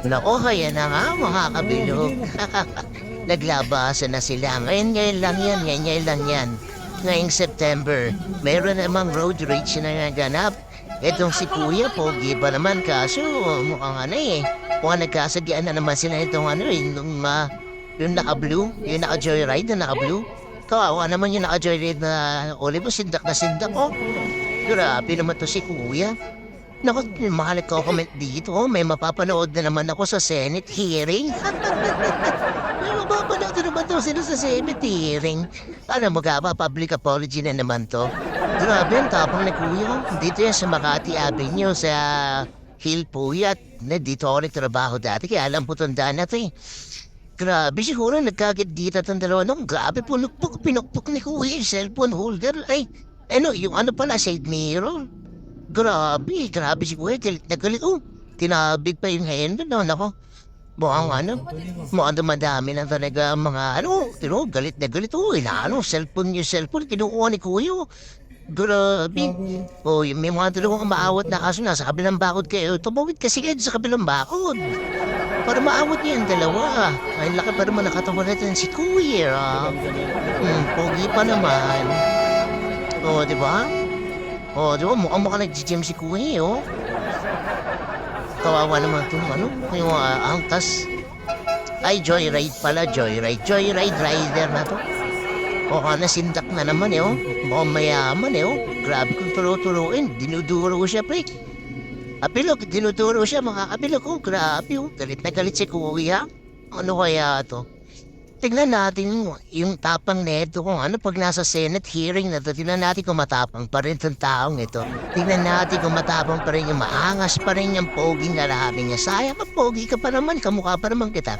Naku, kaya na nga mga kabilog. Naglabasan na sila. Ngayon lang yan, ngayon lang yan. Ngayong September, meron namang road rage na naganap. Etong si Kuya, pogi pa naman kaso mukhang ano eh. Mukhang nagkasagyaan na naman sila itong ano eh, yung naka-blue, yung naka-joyride na naka-blue. Kawawa naman yung naka-joyride na olive, sindak na sindak oh. Grabe naman to si Kuya. Naku, mahal ko comment dito. May mapapanood na naman ako sa Senate hearing. May mapapanood na naman daw sila sa Senate hearing. Ano public apology na naman to. Grabe, ang tapang na kuya. Dito yan sa Makati Avenue sa Hill Puyat. Dito ako nagtrabaho dati kaya alam po tandaan na to eh. Grabe siguro nagkagit dito itong dalawa. No, grabe pinukpok ni kuya yung cellphone holder. Ay, ano, yung ano pala, side mirror. Grabe si Kuya, galit na galit. Oh, tinabig pa yung handle, no, nako. Mukhang dumadami na talaga mga, galit na galit. Oh, cellphone, kinukuha ni Kuya. Oh. Grabe. Oh, may mga dalawang maawat na kaso nasa kabilang bakod kayo. Tumawid kasi kayo sa kabilang bakod. Para maawat niya ang dalawa. Ay, laki pa naman nakatawa natin si Kuya. Pogi pa naman. Oh, di ba? Oh, di ba? Mukhang nag-gym si Kuya, oh. Kawawa naman itong yung angkas. Ay, joyride pala, joyride. Joyride rider na to. O, nasindak na naman, eh, oh. Mukhang mayaman, eh, oh. Grabe kung turo-turuin. Dinuduro siya, pre. Kapilog, dinuduro siya, mga kapilog, oh. Grabe, oh. Galit na galit si Kuya. Ano kaya to? Tignan natin yung tapang neto kung ano pag nasa Senate hearing na to. Tignan natin kung matapang pa rin itong taong ito. Tignan natin kung matapang pa rin yung maangas pa rin yung poging lalaki niya. Sayang ka, pogi ka pa naman, kamukha pa naman kita.